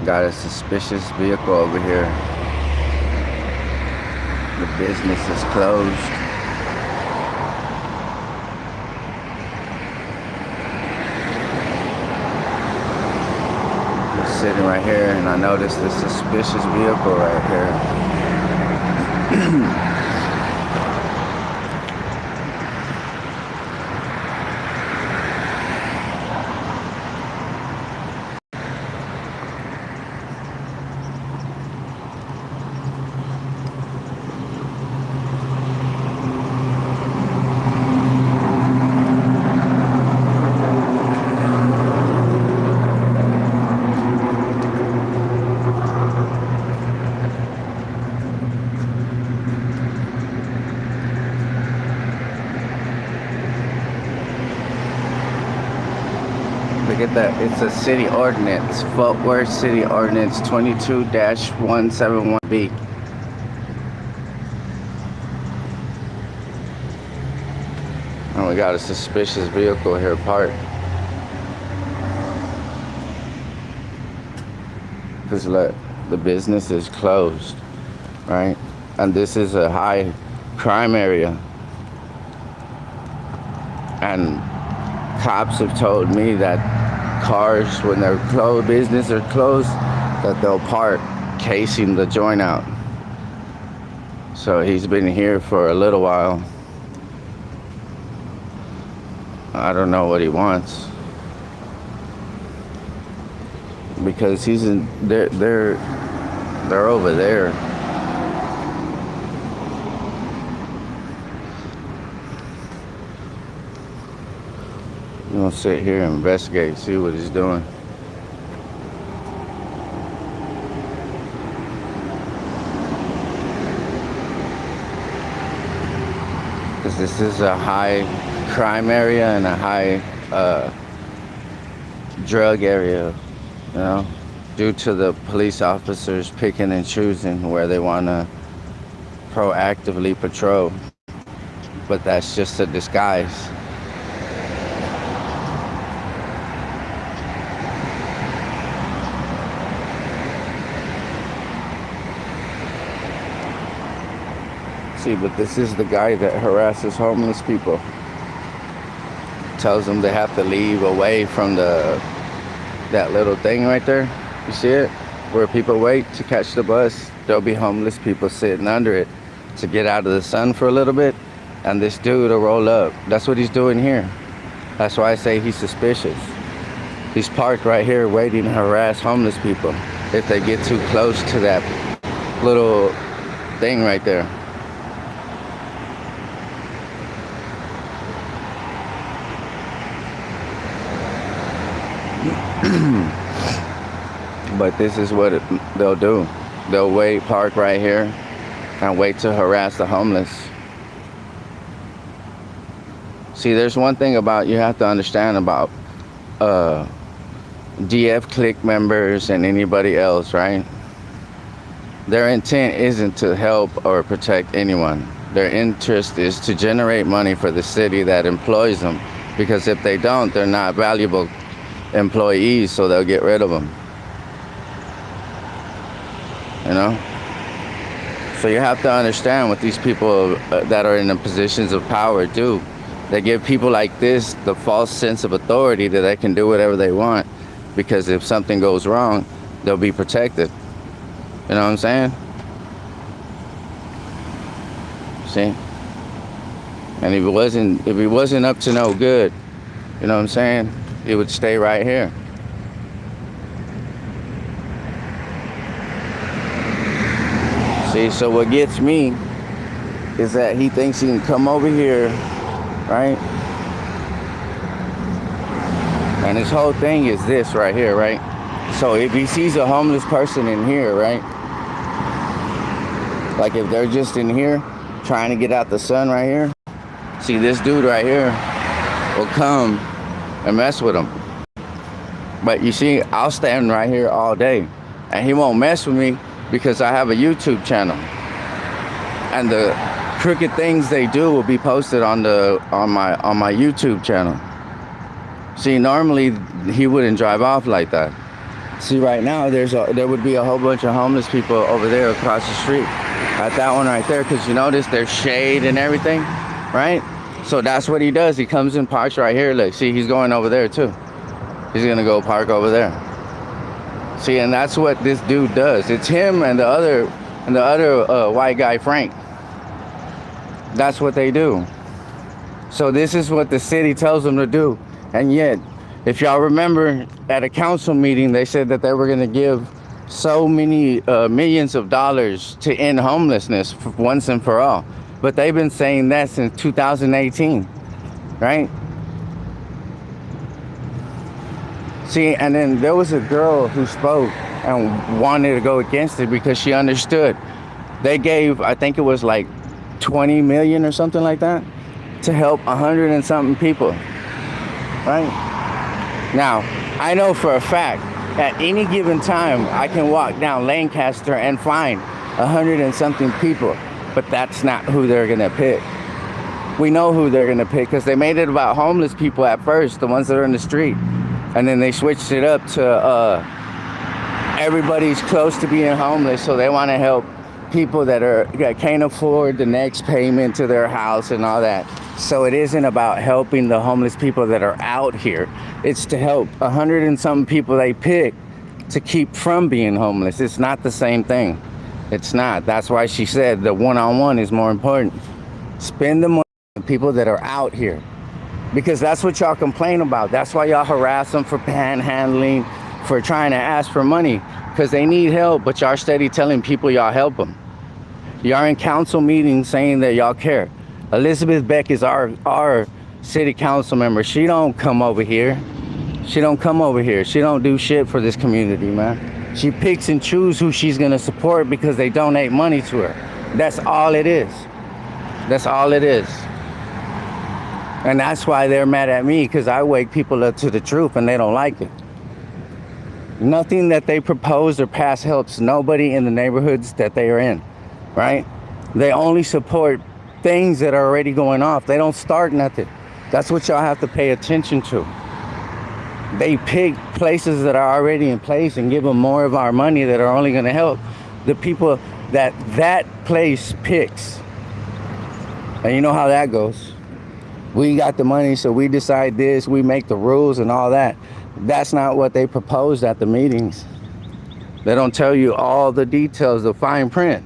Got a suspicious vehicle over here. The business is closed. Just sitting right here, and I noticed this suspicious vehicle right here. Look at that. It's a city ordinance. Fort Worth City Ordinance 22-171B. And we got a suspicious vehicle here parked. Because look, the business is closed, right? And this is a high crime area. And cops have told me that cars, when they're closed, business are closed, that they'll park casing the joint out. So he's been here for a little while. I don't know what he wants, because he's in they're over there. I'm gonna sit here and investigate, see what he's doing. Because this is a high crime area and a high drug area, you know, due to the police officers picking and choosing where they want to proactively patrol. But that's just a disguise. See, but this is the guy that harasses homeless people. Tells them they have to leave away from that little thing right there. You see it? Where people wait to catch the bus. There'll be homeless people sitting under it to get out of the sun for a little bit. And this dude will roll up. That's what he's doing here. That's why I say he's suspicious. He's parked right here waiting to harass homeless people if they get too close to that little thing right there. But this is what they'll do. They'll wait, park right here, and wait to harass the homeless. See, there's one thing about you have to understand about DF clique members and anybody else, right? Their intent isn't to help or protect anyone. Their interest is to generate money for the city that employs them, because if they don't, they're not valuable employees, so they'll get rid of them. You know? So you have to understand what these people that are in the positions of power do. They give people like this the false sense of authority that they can do whatever they want, because if something goes wrong, they'll be protected. You know what I'm saying? See? And if he wasn't up to no good, you know what I'm saying, he would stay right here. See, so what gets me is that he thinks he can come over here, right? And his whole thing is this right here, right? So if he sees a homeless person in here, right? Like if they're just in here trying to get out the sun right here, see, this dude right here will come and mess with him. But you see, I'll stand right here all day and he won't mess with me because I have a YouTube channel. And the crooked things they do will be posted on my YouTube channel. See, normally he wouldn't drive off like that. See, right now there would be a whole bunch of homeless people over there across the street at that one right there, because you notice there's shade and everything, right? So that's what he does. He comes and parks right here. Look, see, he's going over there too. He's gonna go park over there. See, and that's what this dude does. It's him and the other white guy, Frank. That's what they do. So this is what the city tells them to do. And yet, if y'all remember at a council meeting, they said that they were going to give so many millions of dollars to end homelessness once and for all. But they've been saying that since 2018, right? See, and then there was a girl who spoke and wanted to go against it because she understood. They gave, I think it was like 20 million or something like that to help 100 and something people, right? Now, I know for a fact, at any given time, I can walk down Lancaster and find 100 and something people, but that's not who they're gonna pick. We know who they're gonna pick because they made it about homeless people at first, the ones that are in the street, and then they switched it up to everybody's close to being homeless, so they wanna help people that can't afford the next payment to their house and all that. So it isn't about helping the homeless people that are out here. It's to help 100 and something people they pick to keep from being homeless. It's not the same thing. It's not. That's why she said the one-on-one is more important. Spend the money on people that are out here, because that's what y'all complain about. That's why y'all harass them for panhandling, for trying to ask for money, because they need help, but y'all steady telling people y'all help them. Y'all in council meetings saying that y'all care. Elizabeth Beck is our city council member. She don't come over here. She don't come over here. She don't do shit for this community, man. She picks and chooses who she's gonna support because they donate money to her. That's all it is. That's all it is. And that's why they're mad at me, because I wake people up to the truth and they don't like it. Nothing that they propose or pass helps nobody in the neighborhoods that they are in, right? They only support things that are already going off. They don't start nothing. That's what y'all have to pay attention to. They pick places that are already in place and give them more of our money that are only going to help the people that place picks. And you know how that goes. We got the money, so we decide this, we make the rules and all that. That's not what they proposed at the meetings. They don't tell you all the details, the fine print.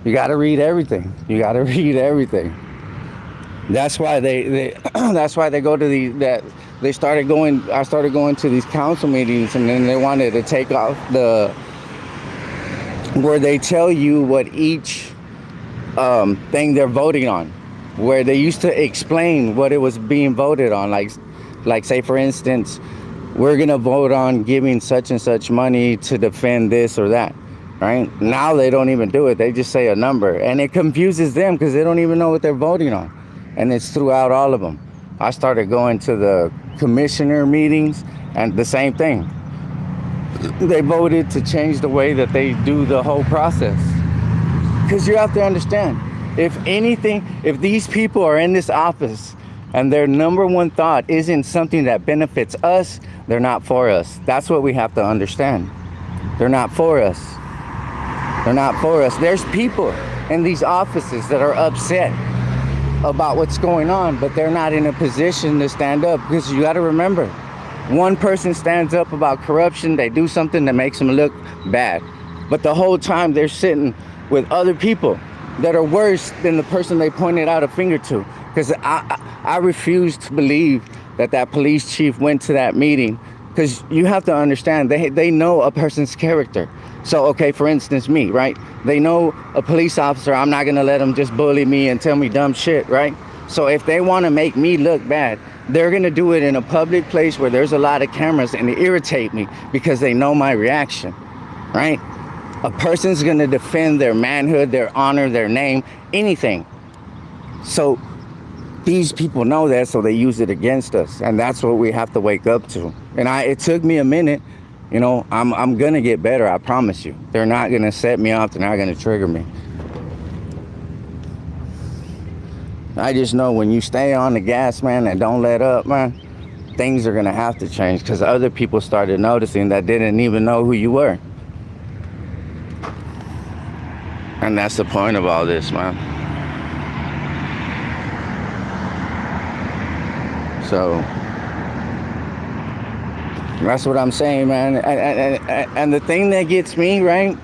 You got to read everything. You got to read everything. That's why that's why they go to I started going to these council meetings, and then they wanted to take off where they tell you what each thing they're voting on, where they used to explain what it was being voted on, like say for instance, we're gonna vote on giving such and such money to defend this or that, right? Now they don't even do it. They just say a number, and it confuses them because they don't even know what they're voting on, and it's throughout all of them. I started going to the commissioner meetings, and the same thing. They voted to change the way that they do the whole process. Because you have to understand, if these people are in this office and their number one thought isn't something that benefits us, they're not for us. That's what we have to understand. They're not for us. They're not for us. There's people in these offices that are upset about what's going on, but they're not in a position to stand up, because you got to remember, one person stands up about corruption, they do something that makes them look bad, but the whole time they're sitting with other people that are worse than the person they pointed out a finger to. Because I refuse to believe that police chief went to that meeting, because you have to understand, they know a person's character. So, okay, for instance, me, right? They know a police officer, I'm not gonna let them just bully me and tell me dumb shit, right? So if they wanna make me look bad, they're gonna do it in a public place where there's a lot of cameras, and they irritate me because they know my reaction, right? A person's gonna defend their manhood, their honor, their name, anything. So these people know that, so they use it against us, and that's what we have to wake up to. And it took me a minute. You know, I'm gonna get better, I promise you. They're not gonna set me off, they're not gonna trigger me. I just know when you stay on the gas, man, and don't let up, man, things are going to have to change because other people started noticing that didn't even know who you were. And that's the point of all this, man. So that's what I'm saying, man. And the thing that gets me, right,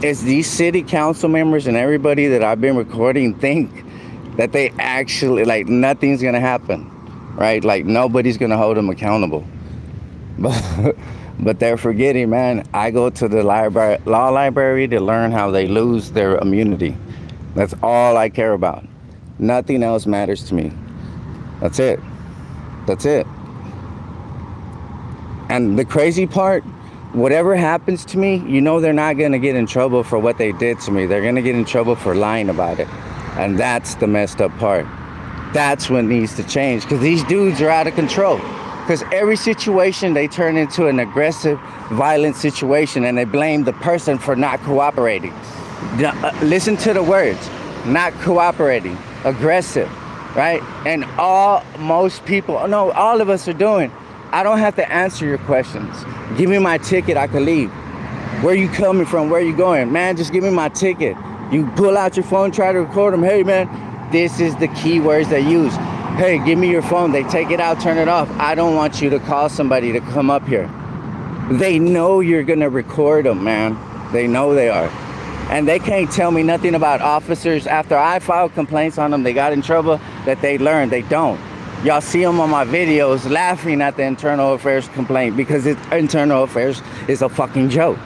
is these city council members and everybody that I've been recording think that they actually, like, nothing's going to happen, right? Like, nobody's going to hold them accountable. But they're forgetting, man, I go to the law library to learn how they lose their immunity. That's all I care about. Nothing else matters to me. That's it. That's it. And the crazy part, whatever happens to me, you know they're not going to get in trouble for what they did to me. They're going to get in trouble for lying about it. And that's the messed up part. That's what needs to change, because these dudes are out of control. Because every situation, they turn into an aggressive, violent situation, and they blame the person for not cooperating. Listen to the words, not cooperating, aggressive, right? And most people, no, all of us are doing. I don't have to answer your questions. Give me my ticket, I can leave. Where you coming from? Where you going? Man, just give me my ticket. You pull out your phone, try to record them. Hey, man, this is the key words they use. Hey, give me your phone. They take it out, turn it off. I don't want you to call somebody to come up here. They know you're going to record them, man. They know they are. And they can't tell me nothing about officers. After I filed complaints on them, they got in trouble, that they learned. They don't. Y'all see them on my videos laughing at the internal affairs complaint because internal affairs is a fucking joke.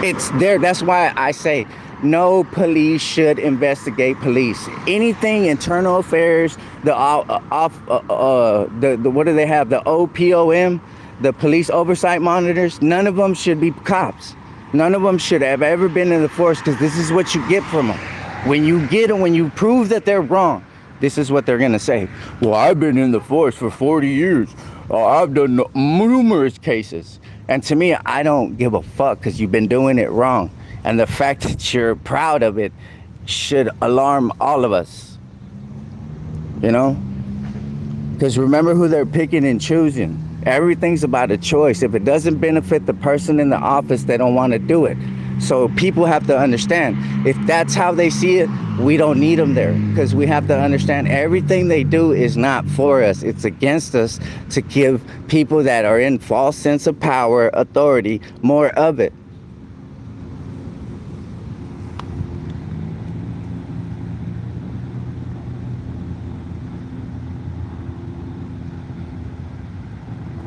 It's there. That's why I say no police should investigate police. Anything internal affairs, the what do they have? The OPOM, the police oversight monitors. None of them should be cops. None of them should have ever been in the force, because this is what you get from them. When you get them, when you prove that they're wrong, this is what they're going to say. Well, I've been in the force for 40 years. I've done numerous cases. And to me, I don't give a fuck, because you've been doing it wrong. And the fact that you're proud of it should alarm all of us. You know? Because remember who they're picking and choosing. Everything's about a choice. If it doesn't benefit the person in the office, they don't want to do it. So people have to understand, if that's how they see it, we don't need them there, because we have to understand everything they do is not for us. It's against us to give people that are in false sense of power, authority, more of it.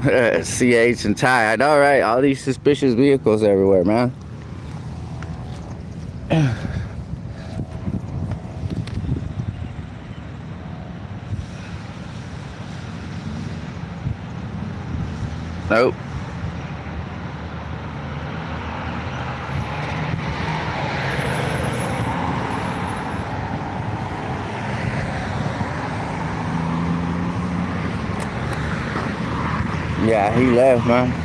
CH and Ty, I know, right? All these suspicious vehicles everywhere, man. Nope. Yeah, he left, man.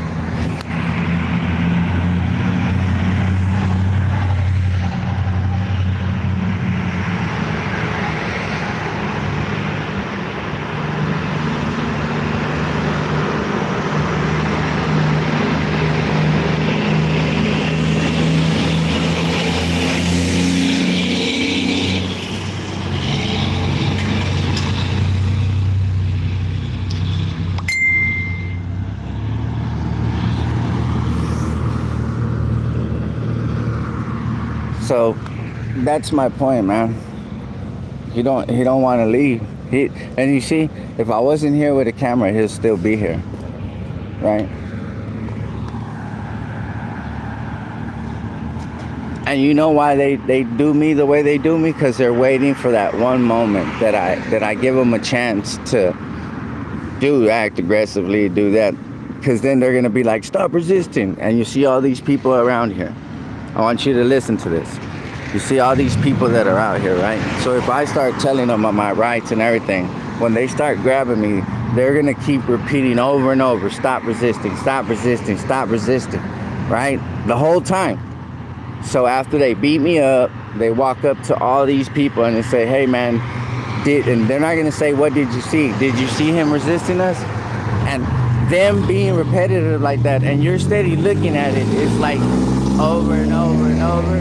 So that's my point, man. He don't want to leave. And you see, if I wasn't here with a camera, he'll still be here, right? And you know why they do me the way they do me? Because they're waiting for that one moment that I give them a chance to act aggressively, do that. Because then they're going to be like, stop resisting. And you see all these people around here. I want you to listen to this. You see all these people that are out here, right? So if I start telling them of my rights and everything, when they start grabbing me, they're going to keep repeating over and over, stop resisting, stop resisting, stop resisting, right? The whole time. So after they beat me up, they walk up to all these people and they say, hey, man, and they're not going to say, what did you see? Did you see him resisting us? And them being repetitive like that, and you're steady looking at it, it's like over and over and over,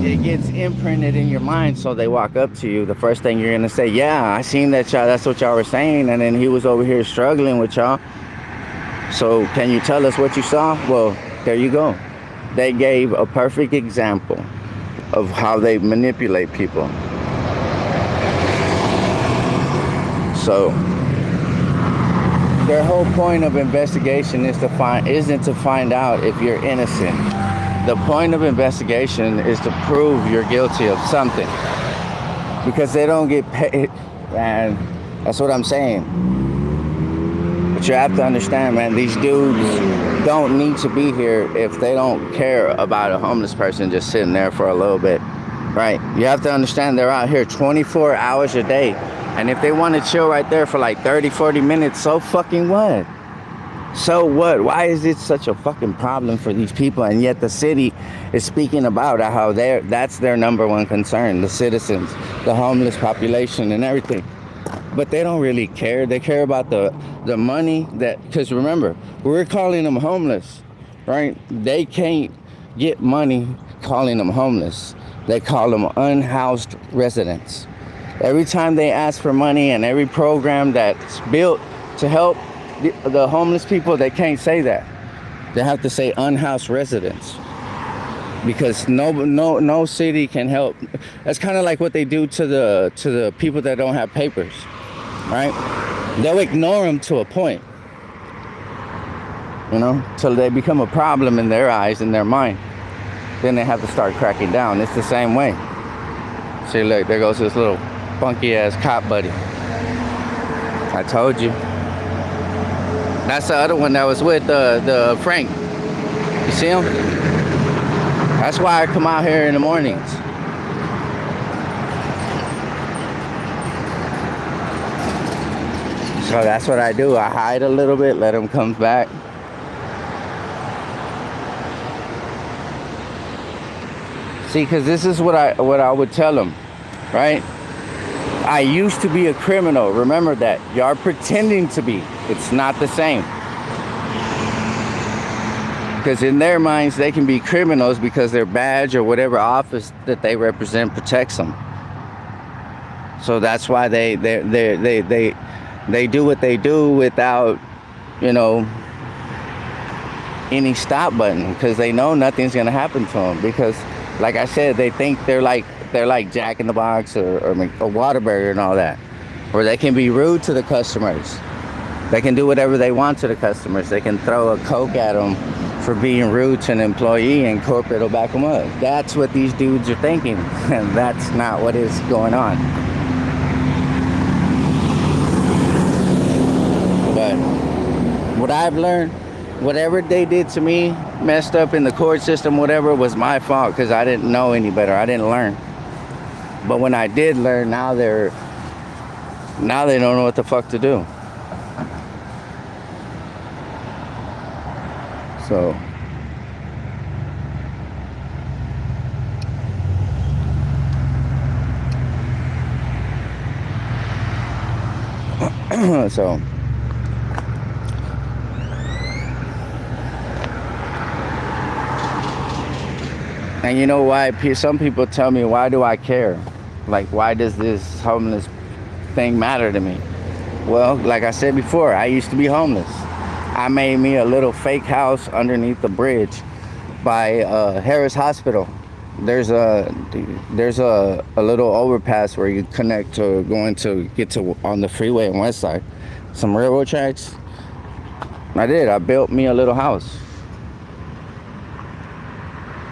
it gets imprinted in your mind. So they walk up to you, the first thing you're gonna say, yeah, I seen that y'all, that's what y'all were saying, and then he was over here struggling with y'all, so can you tell us what you saw? Well, there you go. They gave a perfect example of how they manipulate people. So their whole point of investigation isn't to find out if you're innocent. The point of investigation is to prove you're guilty of something, because they don't get paid, and that's what I'm saying. But you have to understand, man, these dudes don't need to be here if they don't care about a homeless person just sitting there for a little bit, right? You have to understand they're out here 24 hours a day. And if they want to chill right there for like 30, 40 minutes, so fucking what? So what? Why is it such a fucking problem for these people? And yet the city is speaking about how that's their number one concern, the citizens, the homeless population and everything. But they don't really care. They care about the money that, because remember, we're calling them homeless, right? They can't get money calling them homeless. They call them unhoused residents. Every time they ask for money, and every program that's built to help the homeless people, they can't say that. They have to say unhoused residents, because no city can help. That's kind of like what they do to the people that don't have papers, right? They'll ignore them to a point, till they become a problem in their eyes, in their mind. Then they have to start cracking down. It's the same way. See, look, there goes this little funky ass cop buddy. I told you. That's the other one that was with the Frank. You see him? That's why I come out here in the mornings. So that's what I do. I hide a little bit, let him come back. See, because this is what I would tell them, right? I used to be a criminal. Remember that. You're pretending to be. It's not the same. Because in their minds, they can be criminals because their badge or whatever office that they represent protects them. So that's why they do what they do without, any stop button, because they know nothing's gonna happen to them. Because, like I said, they think they're like Jack in the Box or Whataburger and all that, where they can be rude to the customers. They can do whatever they want to the customers. They can throw a Coke at them for being rude to an employee, and corporate will back them up. That's what these dudes are thinking, and that's not what is going on. But what I've learned, whatever they did to me, messed up in the court system, whatever, was my fault, because I didn't know any better. I didn't learn. But when I did learn, now they don't know what the fuck to do. So so and you know why some people tell me, why do I care? Like, why does this homeless thing matter to me? Well, like I said before, I used to be homeless. I made me a little fake house underneath the bridge by Harris Hospital. There's a little overpass where you connect to get to on the freeway on West Side. Some railroad tracks. I built me a little house.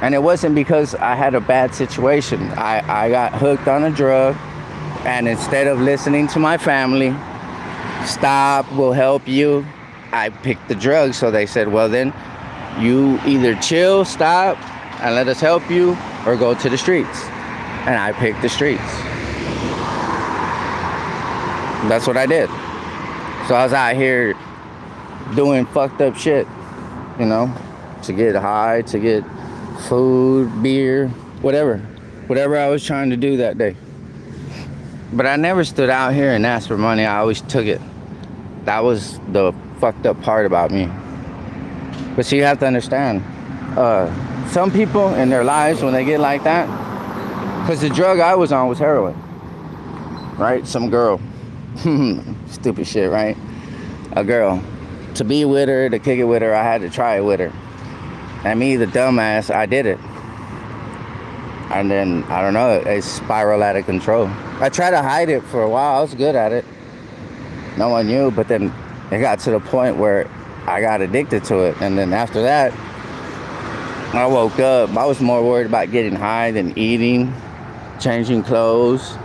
And it wasn't because I had a bad situation. I got hooked on a drug, and instead of listening to my family, stop, we'll help you, I picked the drugs. So they said, well, then you either chill, stop, and let us help you, or go to the streets. And I picked the streets. That's what I did. So I was out here doing fucked up shit, to get high, to get food, beer, whatever I was trying to do that day. But I never stood out here and asked for money. I always took it. That was the fucked up part about me. But see, you have to understand, some people in their lives, when they get like that, because the drug I was on was heroin, right? Some girl, stupid shit, right? A girl. To be with her, to kick it with her, I had to try it with her. And me, the dumbass, I did it. And then, I don't know, it spiraled out of control. I tried to hide it for a while. I was good at it. No one knew, but then it got to the point where I got addicted to it. And then after that, I woke up. I was more worried about getting high than eating, changing clothes,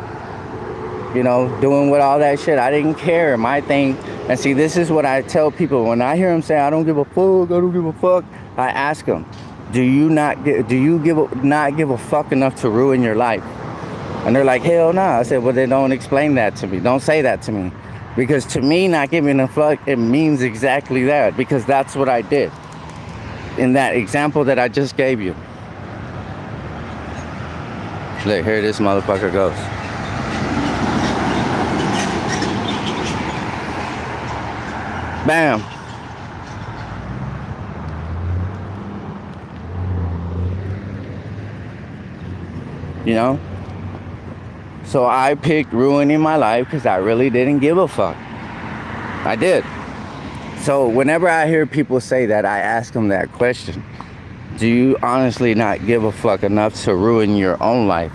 you know, doing with all that shit. I didn't care. My thing, and see, this is what I tell people when I hear them say, I don't give a fuck, I don't give a fuck. I ask them, do you not give a fuck enough to ruin your life? And they're like, hell no. I said, well, then don't explain that to me. Don't say that to me. Because to me, not giving a fuck, it means exactly that. Because that's what I did in that example that I just gave you. Look, here this motherfucker goes. Bam. You know? So I picked ruining my life because I really didn't give a fuck. I did. So whenever I hear people say that, I ask them that question. Do you honestly not give a fuck enough to ruin your own life?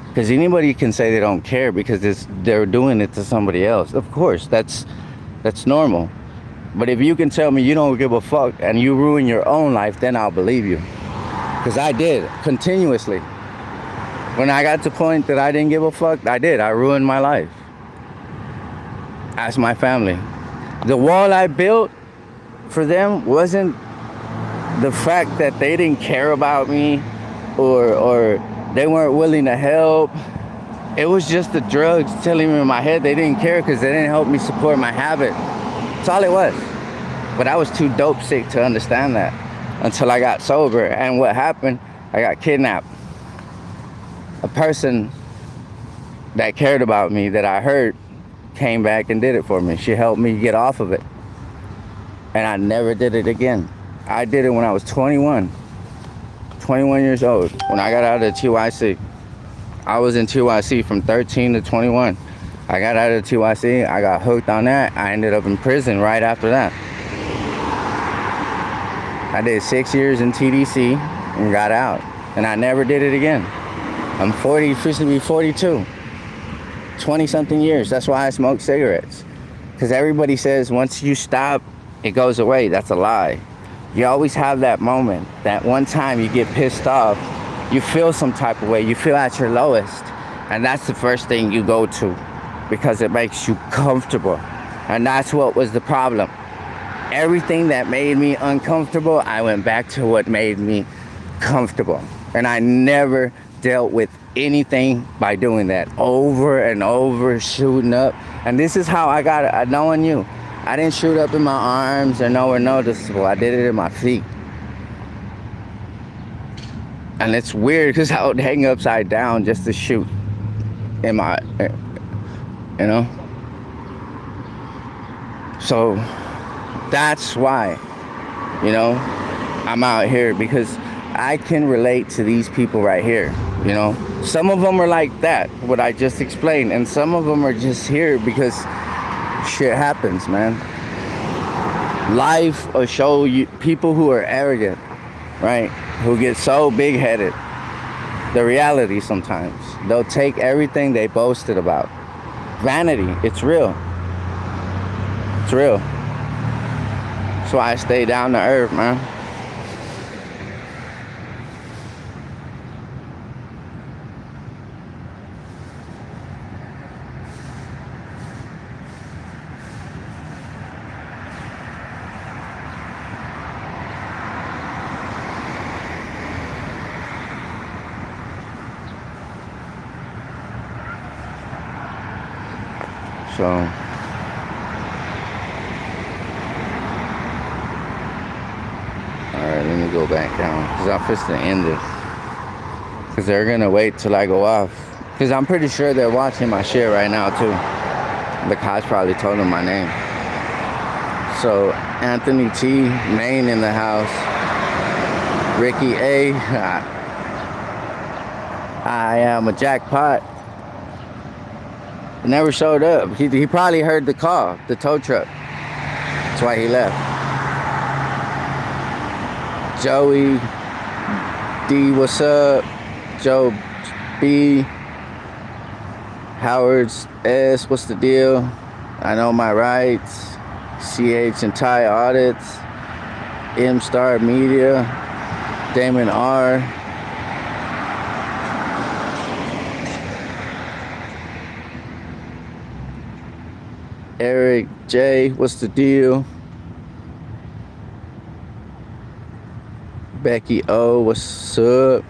Because anybody can say they don't care because they're doing it to somebody else. Of course, that's normal. But if you can tell me you don't give a fuck and you ruin your own life, then I'll believe you. Because I did, continuously. When I got to the point that I didn't give a fuck, I did. I ruined my life. Ask my family. The wall I built for them wasn't the fact that they didn't care about me or they weren't willing to help. It was just the drugs telling me in my head they didn't care because they didn't help me support my habit. That's all it was. But I was too dope sick to understand that until I got sober. And what happened, I got kidnapped. A person that cared about me, that I hurt, came back and did it for me. She helped me get off of it. And I never did it again. I did it when I was 21 years old, when I got out of TYC. I was in TYC from 13 to 21. I got out of TYC, I got hooked on that. I ended up in prison right after that. I did 6 years in TDC and got out. And I never did it again. I'm 40, officially 42. 20-something years. That's why I smoke cigarettes. Because everybody says once you stop, it goes away. That's a lie. You always have that moment, that one time you get pissed off, you feel some type of way, you feel at your lowest. And that's the first thing you go to because it makes you comfortable. And that's what was the problem. Everything that made me uncomfortable, I went back to what made me comfortable. And I never dealt with anything by doing that over and over, shooting up. And this is how I got it. No one knew. I didn't shoot up in my arms or nowhere noticeable. I did it in my feet. And it's weird because I would hang upside down just to shoot in my, you know? So that's why, you know, I'm out here because I can relate to these people right here, you know? Some of them are like that, what I just explained, and some of them are just here because shit happens, man. Life will show you people who are arrogant, right? Who get so big-headed. The reality sometimes. They'll take everything they boasted about. Vanity, it's real. It's real. That's why I stay down to earth, man. So, alright, let me go back down, because I'm just to end this, because they're going to wait till I go off, because I'm pretty sure they're watching my shit right now, too. The cops probably told them my name. So Anthony T, Maine in the house. Ricky A, I am a jackpot. He never showed up. He probably heard the call, the tow truck. That's why he left. Joey D, what's up? Joe B, Howard S, what's the deal? I know my rights. CH and Ty Audits. M Star Media. Damon R. Eric J, what's the deal? Becky O, what's up?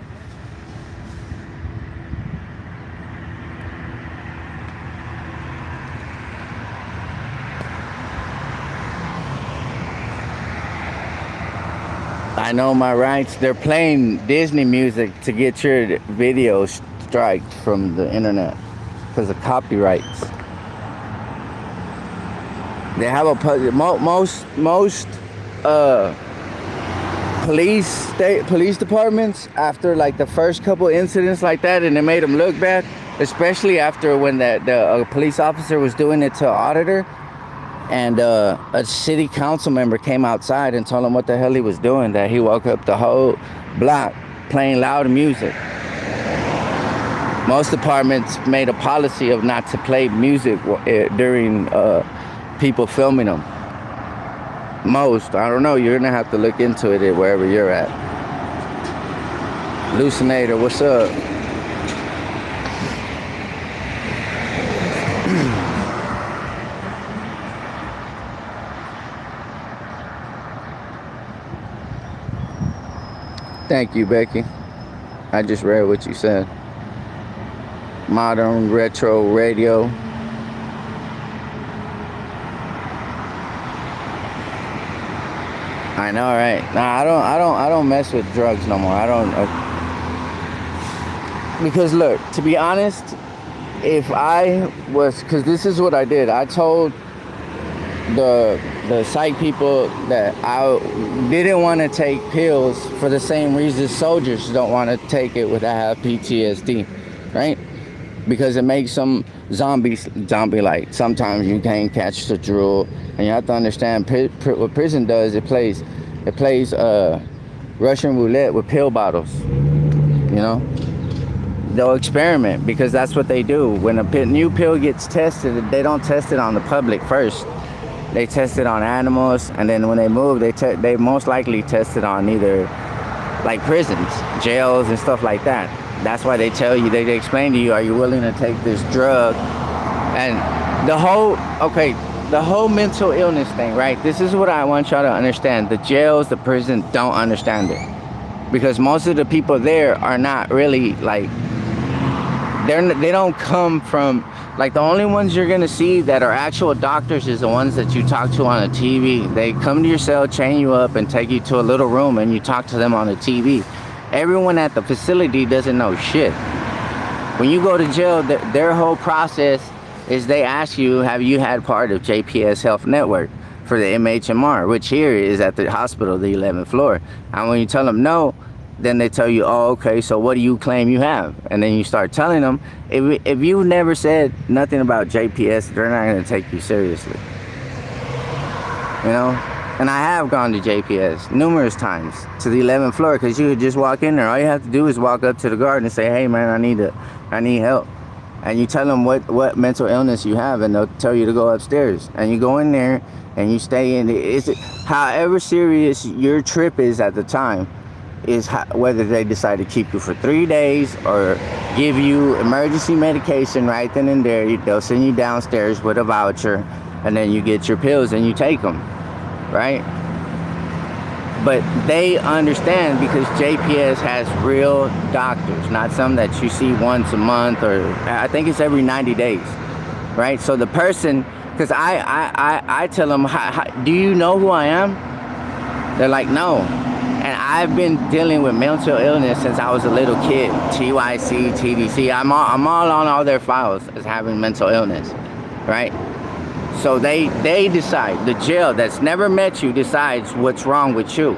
I know my rights. They're playing Disney music to get your video striked from the internet because of copyrights. They have a most police departments, after like the first couple incidents like that, and it made them look bad, especially after when the police officer was doing it to an auditor, and a city council member came outside and told him what the hell he was doing, that he woke up the whole block playing loud music. Most departments made a policy of not to play music during people filming them. Most, I don't know, you're gonna have to look into it wherever you're at. Lucinator, what's up? Thank you, Becky. I just read what you said. Modern Retro Radio. I know, right? Nah, I don't mess with drugs no more. I don't, because look, to be honest, if I was, because this is what I did. I told the psych people that I didn't want to take pills for the same reason soldiers don't want to take it when they have PTSD, right? Because it makes them zombie-like. Sometimes you can't catch the drool, and you have to understand what prison does. It plays Russian roulette with pill bottles. You know, they'll experiment because that's what they do. When a new pill gets tested, they don't test it on the public first. They test it on animals, and then when they move, they most likely test it on either like prisons, jails, and stuff like that. That's why they tell you, they explain to you, are you willing to take this drug? And the whole mental illness thing, right? This is what I want y'all to understand. The jails, the prison don't understand it. Because most of the people there are not really like, they don't come from, like the only ones you're gonna see that are actual doctors is the ones that you talk to on a TV. They come to your cell, chain you up, and take you to a little room and you talk to them on the TV. Everyone at the facility doesn't know shit. When you go to jail, their whole process is they ask you, have you had part of JPS Health Network for the MHMR, which here is at the hospital, the 11th floor. And when you tell them no, then they tell you, oh, okay, so what do you claim you have? And then you start telling them, if you've never said nothing about JPS, they're not gonna take you seriously. You know? And I have gone to JPS numerous times to the 11th floor, because you could just walk in there. All you have to do is walk up to the guard and say, hey man, I need help. And you tell them what mental illness you have, and they'll tell you to go upstairs. And you go in there and you stay in. However serious your trip is at the time, is whether they decide to keep you for 3 days or give you emergency medication right then and there. They'll send you downstairs with a voucher, and then you get your pills and you take them, right? But they understand because JPS has real doctors, not some that you see once a month, or I think it's every 90 days, right? So the person, because I tell them, do you know who I am? They're like, no. And I've been dealing with mental illness since I was a little kid. TYC, TDC, I'm all on all their files as having mental illness, right? So they decide. The jail that's never met you decides what's wrong with you.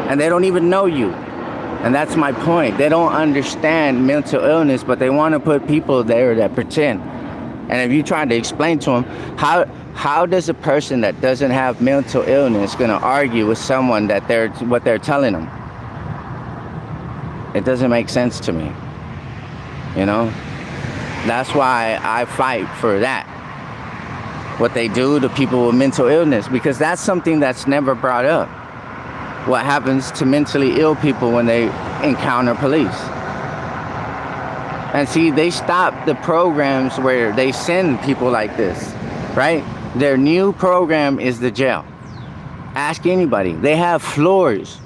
And they don't even know you. And that's my point. They don't understand mental illness, but they want to put people there that pretend. And if you try to explain to them, how does a person that doesn't have mental illness going to argue with someone that what they're telling them? It doesn't make sense to me. You know? That's why I fight for that. What they do to people with mental illness, because that's something that's never brought up. What happens to mentally ill people when they encounter police. And see, they stop the programs where they send people like this, right? Their new program is the jail. Ask anybody. They have floors.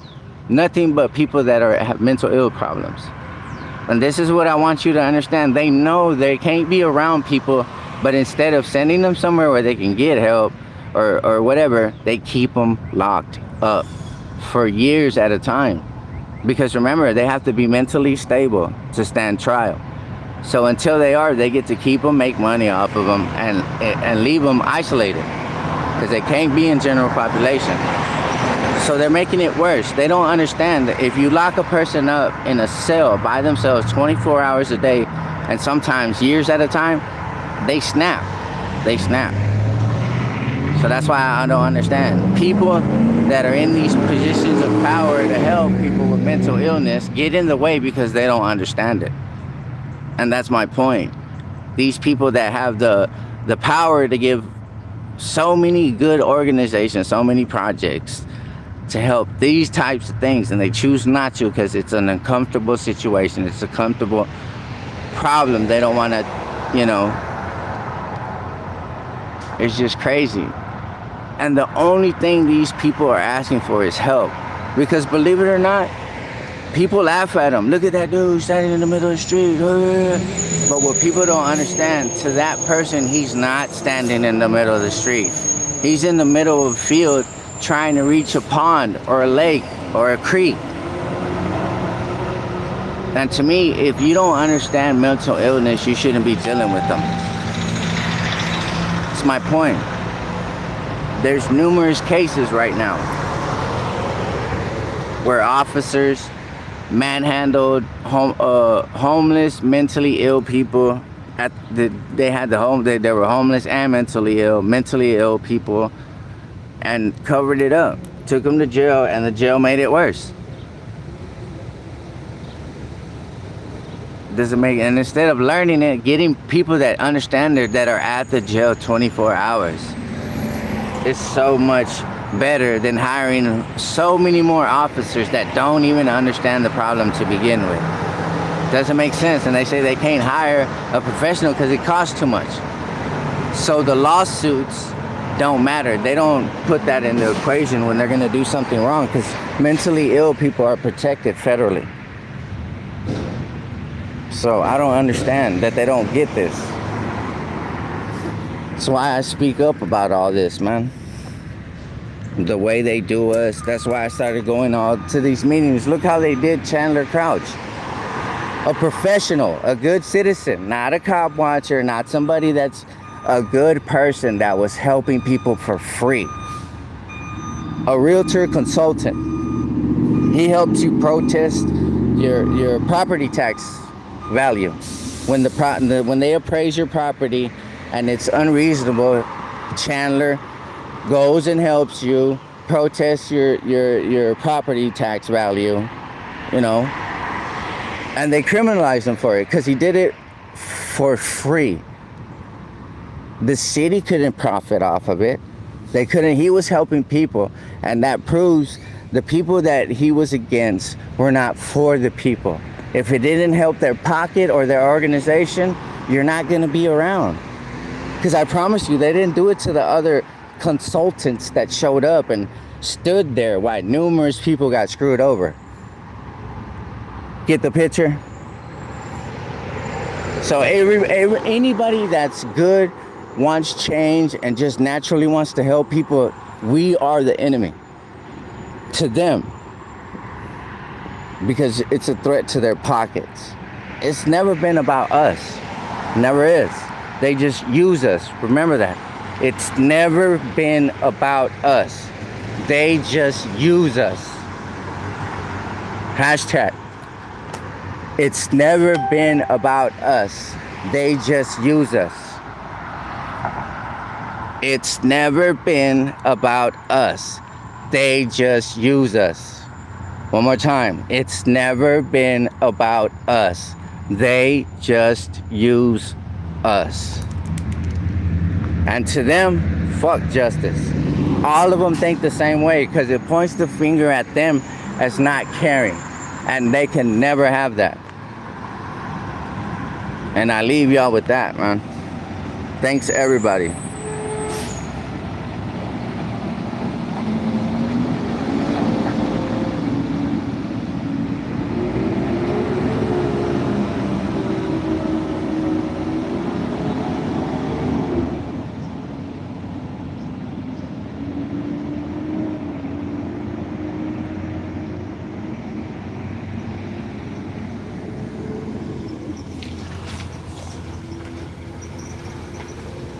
Nothing but people that have mental ill problems. And this is what I want you to understand. They know they can't be around people, but instead of sending them somewhere where they can get help or whatever, they keep them locked up for years at a time. Because remember, they have to be mentally stable to stand trial. So until they are, they get to keep them, make money off of them, and leave them isolated. Because they can't be in general population. So they're making it worse. They don't understand that if you lock a person up in a cell by themselves 24 hours a day, and sometimes years at a time, they snap. They snap. So that's why I don't understand. People that are in these positions of power to help people with mental illness get in the way because they don't understand it. And that's my point. These people that have the power to give so many good organizations, so many projects to help these types of things, and they choose not to because it's an uncomfortable situation. It's a comfortable problem. They don't want to, you know, it's just crazy. And the only thing these people are asking for is help. Because believe it or not, people laugh at them. Look at that dude standing in the middle of the street. But what people don't understand, to that person, he's not standing in the middle of the street. He's in the middle of a field trying to reach a pond or a lake or a creek. And to me, if you don't understand mental illness, you shouldn't be dealing with them. That's my point. There's numerous cases right now where officers manhandled homeless, mentally ill people. They were homeless and mentally ill people, and covered it up. Took them to jail, and the jail made it worse. Doesn't make, and instead of learning it, getting people that understand it, that are at the jail 24 hours. It's so much better than hiring so many more officers that don't even understand the problem to begin with. Doesn't make sense. And they say they can't hire a professional because it costs too much. So the lawsuits don't matter. They don't put that in the equation when they're going to do something wrong, because mentally ill people are protected federally. So I don't understand that they don't get this. That's why I speak up about all this, man. The way they do us. That's why I started going all to these meetings. Look how they did Chandler Crouch. A professional, a good citizen, not a cop watcher, not somebody that's a good person that was helping people for free. A realtor consultant. He helped you protest your property tax value. When they appraise your property and it's unreasonable, Chandler goes and helps you protest your property tax value, you know, and they criminalize him for it because he did it for free. The city couldn't profit off of it. They couldn't. He was helping people, and that proves the people that he was against were not for the people. If it didn't help their pocket or their organization, you're not going to be around. Because I promise you, they didn't do it to the other consultants that showed up and stood there while numerous people got screwed over. Get the picture? So anybody that's good, wants change, and just naturally wants to help people, we are the enemy to them, because it's a threat to their pockets. It's never been about us. Never is. They just use us. Remember that. It's never been about us. They just use us. Hashtag. It's never been about us. They just use us. It's never been about us. They just use us. One more time. It's never been about us. They just use us. And to them, fuck justice. All of them think the same way because it points the finger at them as not caring. And they can never have that. And I leave y'all with that, man. Thanks, everybody.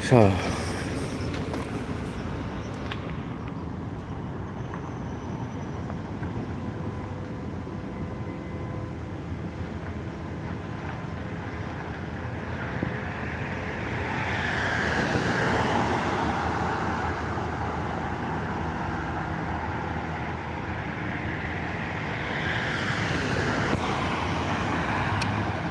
So